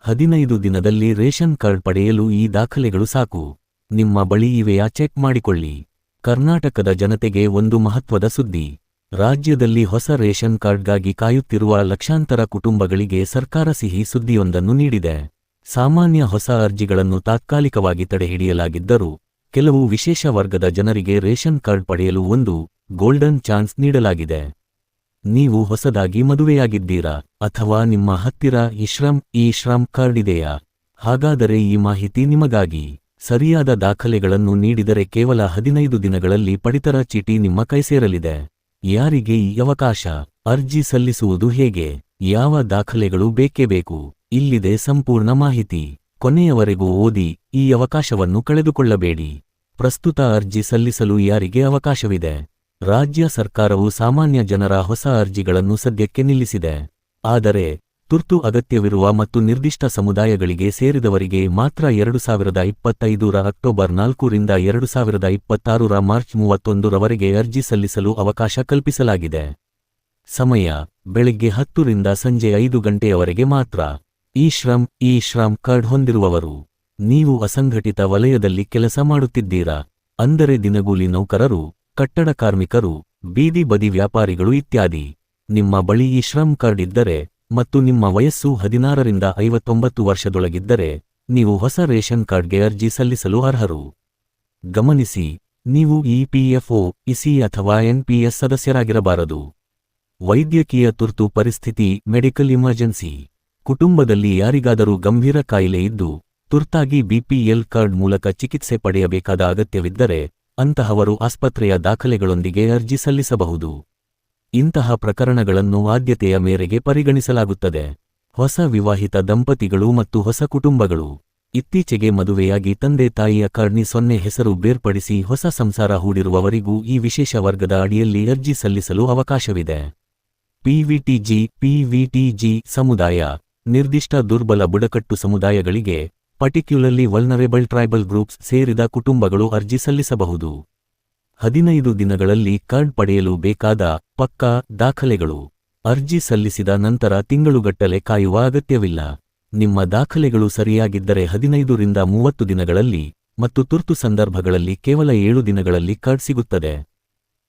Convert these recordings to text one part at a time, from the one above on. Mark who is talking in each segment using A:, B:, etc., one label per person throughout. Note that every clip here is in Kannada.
A: 15 ದಿನದಲ್ಲಿ ರೇಷನ್ ಕಾರ್ಡ್ ಪಡೆಯಲು ಈ ದಾಖಲೆಗಳು ಸಾಕು. ನಿಮ್ಮ ಬಳಿ ಇವೆಯಾ ಚೆಕ್ ಮಾಡಿಕೊಳ್ಳಿ. ಕರ್ನಾಟಕದ ಜನತೆಗೆ ಒಂದು ಮಹತ್ವದ ಸುದ್ದಿ. ರಾಜ್ಯದಲ್ಲಿ ಹೊಸ ರೇಷನ್ ಕಾರ್ಡ್ಗಾಗಿ ಕಾಯುತ್ತಿರುವ ಲಕ್ಷಾಂತರ ಕುಟುಂಬಗಳಿಗೆ ಸರ್ಕಾರ ಸಿಹಿ ಸುದ್ದಿಯೊಂದನ್ನು ನೀಡಿದೆ. ಸಾಮಾನ್ಯ ಹೊಸ ಅರ್ಜಿಗಳನ್ನು ತಾತ್ಕಾಲಿಕವಾಗಿ ತಡೆಹಿಡಿಯಲಾಗಿದ್ದರೂ ಕೆಲವು ವಿಶೇಷ ವರ್ಗದ ಜನರಿಗೆ ರೇಷನ್ ಕಾರ್ಡ್ ಪಡೆಯಲು ಒಂದು ಗೋಲ್ಡನ್ ಚಾನ್ಸ್ ನೀಡಲಾಗಿದೆ. ನೀವು ಹೊಸದಾಗಿ ಮದುವೆಯಾಗಿದ್ದೀರಾ ಅಥವಾ ನಿಮ್ಮ ಹತ್ತಿರ ಈ ಶ್ರಮ್ ಕಾರ್ಡ್ ಇದೆಯಾ? ಹಾಗಾದರೆ ಈ ಮಾಹಿತಿ ನಿಮಗಾಗಿ. ಸರಿಯಾದ ದಾಖಲೆಗಳನ್ನು ನೀಡಿದರೆ ಕೇವಲ 15 ದಿನಗಳಲ್ಲಿ ಪಡಿತರ ಚೀಟಿ ನಿಮ್ಮ ಕೈಸೇರಲಿದೆ. ಯಾರಿಗೆ ಈ ಅವಕಾಶ? ಅರ್ಜಿ ಸಲ್ಲಿಸುವುದು ಹೇಗೆ? ಯಾವ ದಾಖಲೆಗಳು ಬೇಕೇ ಬೇಕು? ಇಲ್ಲಿದೆ ಸಂಪೂರ್ಣ ಮಾಹಿತಿ. ಕೊನೆಯವರೆಗೂ ಓದಿ, ಈ ಅವಕಾಶವನ್ನು ಕಳೆದುಕೊಳ್ಳಬೇಡಿ. ಪ್ರಸ್ತುತ ಅರ್ಜಿ ಸಲ್ಲಿಸಲು ಯಾರಿಗೆ ಅವಕಾಶವಿದೆ? ರಾಜ್ಯ ಸರ್ಕಾರವು ಸಾಮಾನ್ಯ ಜನರ ಹೊಸ ಅರ್ಜಿಗಳನ್ನು ಸದ್ಯಕ್ಕೆ ನಿಲ್ಲಿಸಿದೆ. ಆದರೆ ತುರ್ತು ಅಗತ್ಯವಿರುವ ಮತ್ತು ನಿರ್ದಿಷ್ಟ ಸಮುದಾಯಗಳಿಗೆ ಸೇರಿದವರಿಗೆ ಮಾತ್ರ 2025 ಅಕ್ಟೋಬರ್ 4 ರಿಂದ 2026 ಮಾರ್ಚ್ 31 ರವರೆಗೆ ಅರ್ಜಿ ಸಲ್ಲಿಸಲು ಅವಕಾಶ ಕಲ್ಪಿಸಲಾಗಿದೆ. ಸಮಯ ಬೆಳಗ್ಗೆ 10 ರಿಂದ ಸಂಜೆ 5 ಗಂಟೆಯವರೆಗೆ ಮಾತ್ರ. ಈ ಶ್ರಮ್ ಕಾರ್ಡ್ ಹೊಂದಿರುವವರು. ನೀವು ಅಸಂಘಟಿತ ವಲಯದಲ್ಲಿ ಕೆಲಸ ಮಾಡುತ್ತಿದ್ದೀರಾ, ಅಂದರೆ ದಿನಗೂಲಿ ನೌಕರರು, ಕಟ್ಟಡ ಕಾರ್ಮಿಕರು, ಬೀದಿ ಬದಿ ವ್ಯಾಪಾರಿಗಳು ಇತ್ಯಾದಿ. ನಿಮ್ಮ ಬಳಿ ಈ ಶ್ರಮ್ ಕಾರ್ಡ್ ಇದ್ದರೆ ಮತ್ತು ನಿಮ್ಮ ವಯಸ್ಸು 16 ರಿಂದ 59 ವರ್ಷದೊಳಗಿದ್ದರೆ ನೀವು ಹೊಸ ರೇಷನ್ ಕಾರ್ಡ್ಗೆ ಅರ್ಜಿ ಸಲ್ಲಿಸಲು ಅರ್ಹರು. ಗಮನಿಸಿ, ನೀವು ಇಪಿಎಫ್ಒ, ಇಸಿ ಅಥವಾ ಎನ್ಪಿಎಸ್ ಸದಸ್ಯರಾಗಿರಬಾರದು. ವೈದ್ಯಕೀಯ ತುರ್ತು ಪರಿಸ್ಥಿತಿ, ಮೆಡಿಕಲ್ ಇಮರ್ಜೆನ್ಸಿ. ಕುಟುಂಬದಲ್ಲಿ ಯಾರಿಗಾದರೂ ಗಂಭೀರ ಕಾಯಿಲೆ ಇದ್ದು ತುರ್ತಾಗಿ ಬಿಪಿಎಲ್ ಕಾರ್ಡ್ ಮೂಲಕ ಚಿಕಿತ್ಸೆ ಪಡೆಯಬೇಕಾದ ಅಗತ್ಯವಿದ್ದರೆ ಅಂತಹವರು ಆಸ್ಪತ್ರೆಯ ದಾಖಲೆಗಳೊಂದಿಗೆ ಅರ್ಜಿ ಸಲ್ಲಿಸಬಹುದು. ಇಂತಹ ಪ್ರಕರಣಗಳನ್ನು ಆದ್ಯತೆಯ ಮೇರೆಗೆ ಪರಿಗಣಿಸಲಾಗುತ್ತದೆ. ಹೊಸ ವಿವಾಹಿತ ದಂಪತಿಗಳು ಮತ್ತು ಹೊಸ ಕುಟುಂಬಗಳು. ಇತ್ತೀಚೆಗೆ ಮದುವೆಯಾಗಿ ತಂದೆ ತಾಯಿಯ ಕಾರ್ಡ್ನಿ 0 ಹೆಸರು ಬೇರ್ಪಡಿಸಿ ಹೊಸ ಸಂಸಾರ ಹೂಡಿರುವವರಿಗೂ ಈ ವಿಶೇಷ ವರ್ಗದ ಅಡಿಯಲ್ಲಿ ಅರ್ಜಿ ಸಲ್ಲಿಸಲು ಅವಕಾಶವಿದೆ. ಪಿವಿಟಿಜಿ ಸಮುದಾಯ. ನಿರ್ದಿಷ್ಟ ದುರ್ಬಲ ಬುಡಕಟ್ಟು ಸಮುದಾಯಗಳಿಗೆ, ಪರ್ಟಿಕ್ಯುಲರ್ಲಿ ವಲ್ನರೇಬಲ್ ಟ್ರೈಬಲ್ ಗ್ರೂಪ್ಸ್ ಸೇರಿದ ಕುಟುಂಬಗಳು ಅರ್ಜಿ ಸಲ್ಲಿಸಬಹುದು. 15 ದಿನಗಳಲ್ಲಿ ಕಾರ್ಡ್ ಪಡೆಯಲು ಬೇಕಾದ ಪಕ್ಕಾ ದಾಖಲೆಗಳು. ಅರ್ಜಿ ಸಲ್ಲಿಸಿದ ನಂತರ ತಿಂಗಳುಗಟ್ಟಲೆ ಕಾಯುವ ಅಗತ್ಯವಿಲ್ಲ. ನಿಮ್ಮ ದಾಖಲೆಗಳು ಸರಿಯಾಗಿದ್ದರೆ 15 ರಿಂದ 30 ದಿನಗಳಲ್ಲಿ ಮತ್ತು ತುರ್ತು ಸಂದರ್ಭಗಳಲ್ಲಿ ಕೇವಲ 7 ದಿನಗಳಲ್ಲಿ ಕಾರ್ಡ್ ಸಿಗುತ್ತದೆ.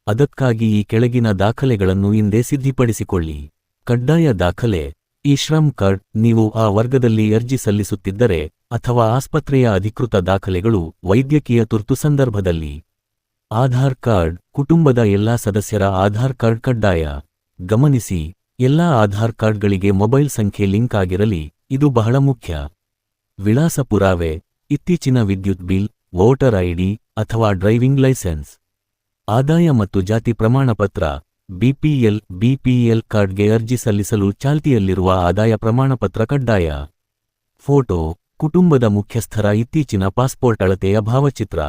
A: ಅದಕ್ಕಾಗಿ ಈ ಕೆಳಗಿನ ದಾಖಲೆಗಳನ್ನು ಹಿಂದೆ ಸಿದ್ಧಪಡಿಸಿಕೊಳ್ಳಿ. ಕಡ್ಡಾಯ ದಾಖಲೆ. ಈ ಶ್ರಮ್ ಕಾರ್ಡ್ ನೀವು ಆ ವರ್ಗದಲ್ಲಿ ಅರ್ಜಿ ಸಲ್ಲಿಸುತ್ತಿದ್ದರೆ ಅಥವಾ ಆಸ್ಪತ್ರೆಯ ಅಧಿಕೃತ ದಾಖಲೆಗಳು ವೈದ್ಯಕೀಯ ತುರ್ತು ಸಂದರ್ಭದಲ್ಲಿ. ಆಧಾರ್ ಕಾರ್ಡ್. ಕುಟುಂಬದ ಎಲ್ಲಾ ಸದಸ್ಯರ ಆಧಾರ್ ಕಾರ್ಡ್ ಕಡ್ಡಾಯ. ಗಮನಿಸಿ, ಎಲ್ಲಾ ಆಧಾರ್ ಕಾರ್ಡ್ಗಳಿಗೆ ಮೊಬೈಲ್ ಸಂಖ್ಯೆ ಲಿಂಕ್ ಆಗಿರಲಿ, ಇದು ಬಹಳ ಮುಖ್ಯ. ವಿಳಾಸ ಪುರಾವೆ. ಇತ್ತೀಚಿನ ವಿದ್ಯುತ್ ಬಿಲ್, ವೋಟರ್ ಐಡಿ ಅಥವಾ ಡ್ರೈವಿಂಗ್ ಲೈಸೆನ್ಸ್. ಆದಾಯ ಮತ್ತು ಜಾತಿ ಪ್ರಮಾಣಪತ್ರ. ಬಿಪಿಎಲ್ ಕಾರ್ಡ್ಗೆ ಅರ್ಜಿ ಸಲ್ಲಿಸಲು ಚಾಲ್ತಿಯಲ್ಲಿರುವ ಆದಾಯ ಪ್ರಮಾಣಪತ್ರ ಕಡ್ಡಾಯ. ಫೋಟೋ. ಕುಟುಂಬದ ಮುಖ್ಯಸ್ಥರ ಇತ್ತೀಚಿನ ಪಾಸ್ಪೋರ್ಟ್ ಅಳತೆಯ ಭಾವಚಿತ್ರ.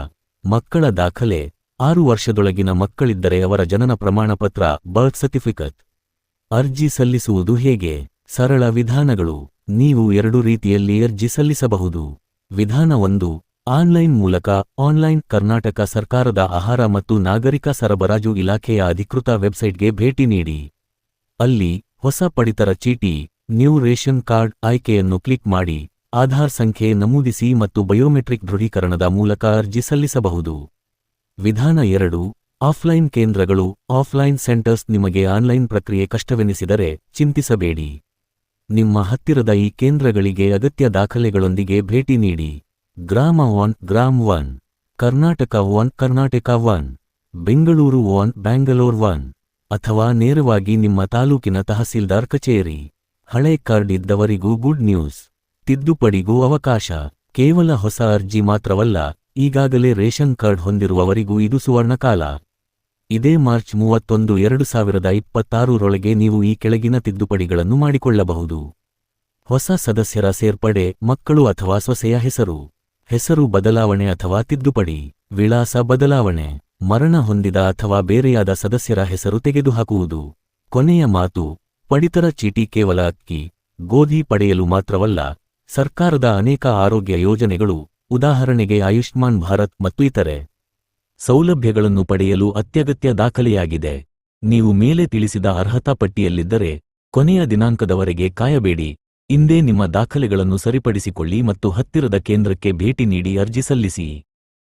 A: ಮಕ್ಕಳ ದಾಖಲೆ. 6 ವರ್ಷದೊಳಗಿನ ಮಕ್ಕಳಿದ್ದರೆ ಅವರ ಜನನ ಪ್ರಮಾಣಪತ್ರ, ಬರ್ತ್ ಸರ್ಟಿಫಿಕೇಟ್. ಅರ್ಜಿ ಸಲ್ಲಿಸುವುದು ಹೇಗೆ? ಸರಳ ವಿಧಾನಗಳು. ನೀವು 2 ರೀತಿಯಲ್ಲಿ ಅರ್ಜಿ ಸಲ್ಲಿಸಬಹುದು. ವಿಧಾನ 1, ಆನ್ಲೈನ್ ಮೂಲಕ. ಆನ್ಲೈನ್. ಕರ್ನಾಟಕ ಸರ್ಕಾರದ ಆಹಾರ ಮತ್ತು ನಾಗರಿಕ ಸರಬರಾಜು ಇಲಾಖೆಯ ಅಧಿಕೃತ ವೆಬ್ಸೈಟ್ಗೆ ಭೇಟಿ ನೀಡಿ. ಅಲ್ಲಿ ಹೊಸ ಪಡಿತರ ಚೀಟಿ, ನ್ಯೂ ರೇಷನ್ ಕಾರ್ಡ್ ಆಯ್ಕೆಯನ್ನು ಕ್ಲಿಕ್ ಮಾಡಿ ಆಧಾರ್ ಸಂಖ್ಯೆ ನಮೂದಿಸಿ ಮತ್ತು ಬಯೋಮೆಟ್ರಿಕ್ ದೃಢೀಕರಣದ ಮೂಲಕ ಅರ್ಜಿ ಸಲ್ಲಿಸಬಹುದು. ವಿಧಾನ 2, ಆಫ್ಲೈನ್ ಕೇಂದ್ರಗಳು. Offline centres. ನಿಮಗೆ ಆನ್ಲೈನ್ ಪ್ರಕ್ರಿಯೆ ಕಷ್ಟವೆನಿಸಿದರೆ ಚಿಂತಿಸಬೇಡಿ. ನಿಮ್ಮ ಹತ್ತಿರದ ಈ ಕೇಂದ್ರಗಳಿಗೆ ಅಗತ್ಯ ದಾಖಲೆಗಳೊಂದಿಗೆ ಭೇಟಿ ನೀಡಿ. ಗ್ರಾಮ 1, ಗ್ರಾಮ್ 1. ಕರ್ನಾಟಕ 1, ಕರ್ನಾಟಕ 1. ಬೆಂಗಳೂರು 1, ಬ್ಯಾಂಗಲೋರ್ 1. ಅಥವಾ ನೇರವಾಗಿ ನಿಮ್ಮ ತಾಲೂಕಿನ ತಹಸೀಲ್ದಾರ್ ಕಚೇರಿ. ಹಳೆ ಕಾರ್ಡ್ ಇದ್ದವರಿಗೂ ಗುಡ್ ನ್ಯೂಸ್. ತಿದ್ದುಪಡಿಗೂ ಅವಕಾಶ. ಕೇವಲ ಹೊಸ ಅರ್ಜಿ ಮಾತ್ರವಲ್ಲ, ಈಗಾಗಲೇ ರೇಷನ್ ಕಾರ್ಡ್ ಹೊಂದಿರುವವರಿಗೂ ಇದು ಸುವರ್ಣಕಾಲ. ಇದೇ ಮಾರ್ಚ್ 31, 2026 ರೊಳಗೆ ನೀವು ಈ ಕೆಳಗಿನ ತಿದ್ದುಪಡಿಗಳನ್ನು ಮಾಡಿಕೊಳ್ಳಬಹುದು. ಹೊಸ ಸದಸ್ಯರ ಸೇರ್ಪಡೆ. ಮಕ್ಕಳು ಅಥವಾ ಸೊಸೆಯ ಹೆಸರು ಬದಲಾವಣೆ ಅಥವಾ ತಿದ್ದುಪಡಿ. ವಿಳಾಸ ಬದಲಾವಣೆ. ಮರಣ ಹೊಂದಿದ ಅಥವಾ ಬೇರೆಯಾದ ಸದಸ್ಯರ ಹೆಸರು ತೆಗೆದುಹಾಕುವುದು. ಕೊನೆಯ ಮಾತು. ಪಡಿತರ ಚೀಟಿ ಕೇವಲ ಅಕ್ಕಿ, ಗೋಧಿ ಪಡೆಯಲು ಮಾತ್ರವಲ್ಲ, ಸರ್ಕಾರದ ಅನೇಕ ಆರೋಗ್ಯ ಯೋಜನೆಗಳು, ಉದಾಹರಣೆಗೆ ಆಯುಷ್ಮಾನ್ ಭಾರತ್ ಮತ್ತು ಇತರೆ ಸೌಲಭ್ಯಗಳನ್ನು ಪಡೆಯಲು ಅತ್ಯಗತ್ಯ ದಾಖಲೆಯಾಗಿದೆ. ನೀವು ಮೇಲೆ ತಿಳಿಸಿದ ಅರ್ಹತಾ ಪಟ್ಟಿಯಲ್ಲಿದ್ದರೆ ಕೊನೆಯ ದಿನಾಂಕದವರೆಗೆ ಕಾಯಬೇಡಿ. ಇಂದೇ ನಿಮ್ಮ ದಾಖಲೆಗಳನ್ನು ಸರಿಪಡಿಸಿಕೊಳ್ಳಿ ಮತ್ತು ಹತ್ತಿರದ ಕೇಂದ್ರಕ್ಕೆ ಭೇಟಿ ನೀಡಿ ಅರ್ಜಿ ಸಲ್ಲಿಸಿ.